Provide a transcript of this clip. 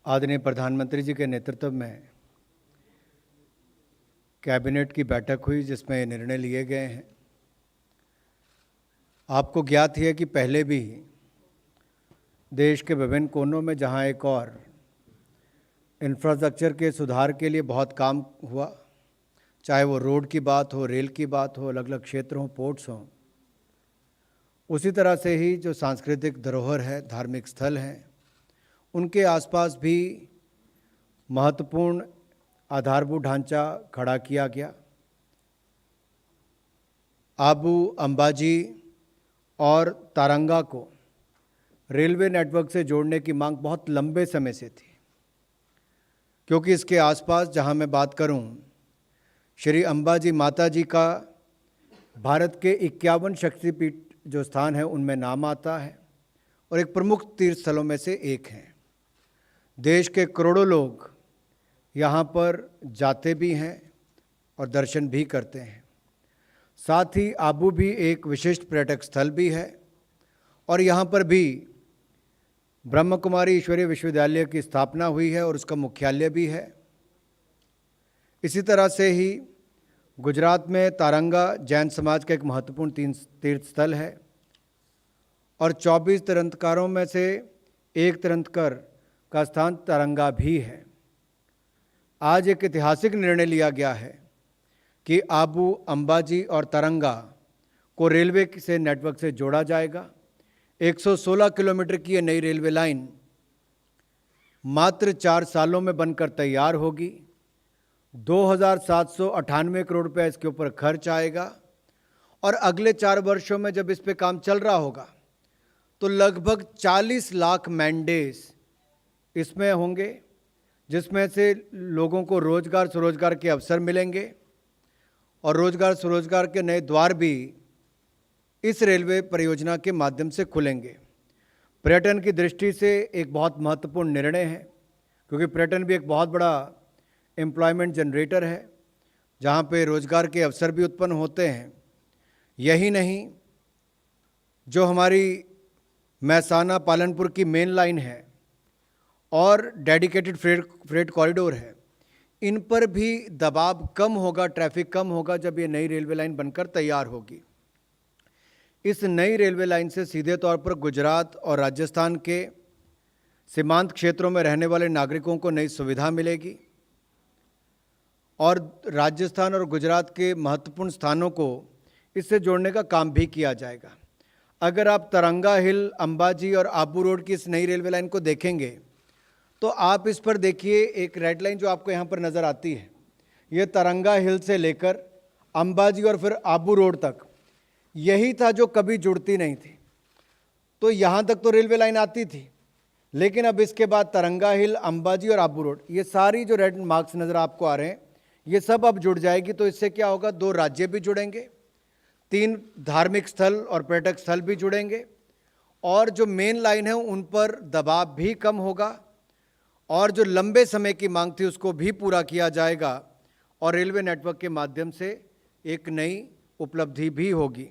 आदरणीय प्रधानमंत्री जी के नेतृत्व में कैबिनेट की बैठक हुई जिसमें ये निर्णय लिए गए हैं। आपको ज्ञात ही है कि पहले भी देश के विभिन्न कोनों में जहां एक और इंफ्रास्ट्रक्चर के सुधार के लिए बहुत काम हुआ, चाहे वो रोड की बात हो, रेल की बात हो, अलग अलग क्षेत्र हों, पोर्ट्स हों, उसी तरह से ही जो सांस्कृतिक धरोहर है, धार्मिक स्थल हैं, उनके आसपास भी महत्वपूर्ण आधारभूत ढांचा खड़ा किया गया। आबू, अंबाजी और तारंगा को रेलवे नेटवर्क से जोड़ने की मांग बहुत लंबे समय से थी, क्योंकि इसके आसपास जहां मैं बात करूं, श्री अंबाजी माता जी का भारत के 51 शक्तिपीठ जो स्थान है उनमें नाम आता है और एक प्रमुख तीर्थ स्थलों में से एक है। देश के करोड़ों लोग यहाँ पर जाते भी हैं और दर्शन भी करते हैं। साथ ही आबू भी एक विशिष्ट पर्यटक स्थल भी है और यहाँ पर भी ब्रह्म कुमारी ईश्वरीय विश्वविद्यालय की स्थापना हुई है और उसका मुख्यालय भी है। इसी तरह से ही गुजरात में तारंगा जैन समाज का एक महत्वपूर्ण तीर्थ स्थल है और 24 तीर्थंकरों में से एक तीर्थंकर का स्थान तारंगा भी है। आज एक ऐतिहासिक निर्णय लिया गया है कि आबू, अंबाजी और तारंगा को रेलवे से नेटवर्क से जोड़ा जाएगा। 116 किलोमीटर की ये नई रेलवे लाइन मात्र 4 सालों में बनकर तैयार होगी। 2,798 करोड़ रुपये इसके ऊपर खर्च आएगा और अगले 4 वर्षों में जब इस पे काम चल रहा होगा तो लगभग 40 लाख मैंडेज इसमें होंगे, जिसमें से लोगों को रोजगार स्वरोजगार के अवसर मिलेंगे और रोजगार स्वरोजगार के नए द्वार भी इस रेलवे परियोजना के माध्यम से खुलेंगे। पर्यटन की दृष्टि से एक बहुत महत्वपूर्ण निर्णय है, क्योंकि पर्यटन भी एक बहुत बड़ा एम्प्लॉयमेंट जनरेटर है, जहाँ पे रोजगार के अवसर भी उत्पन्न होते हैं। यही नहीं, जो हमारी महसाना पालनपुर की मेन लाइन है और डेडिकेटेड फ्रेट कॉरिडोर है, इन पर भी दबाव कम होगा, ट्रैफिक कम होगा जब ये नई रेलवे लाइन बनकर तैयार होगी। इस नई रेलवे लाइन से सीधे तौर पर गुजरात और राजस्थान के सीमांत क्षेत्रों में रहने वाले नागरिकों को नई सुविधा मिलेगी और राजस्थान और गुजरात के महत्वपूर्ण स्थानों को इससे जोड़ने का काम भी किया जाएगा। अगर आप तरंगा हिल, अंबाजी और आबू रोड की इस नई रेलवे लाइन को देखेंगे तो आप इस पर देखिए, एक रेड लाइन जो आपको यहाँ पर नज़र आती है, ये तरंगा हिल से लेकर अंबाजी और फिर आबू रोड तक यही था जो कभी जुड़ती नहीं थी। तो यहाँ तक तो रेलवे लाइन आती थी, लेकिन अब इसके बाद तरंगा हिल, अंबाजी और आबू रोड, ये सारी जो रेड मार्क्स नज़र आपको आ रहे हैं, ये सब अब जुड़ जाएगी। तो इससे क्या होगा, 2 राज्य भी जुड़ेंगे, 3 धार्मिक स्थल और पर्यटक स्थल भी जुड़ेंगे और जो मेन लाइन है उन पर दबाव भी कम होगा और जो लंबे समय की मांग थी उसको भी पूरा किया जाएगा और रेलवे नेटवर्क के माध्यम से एक नई उपलब्धि भी होगी।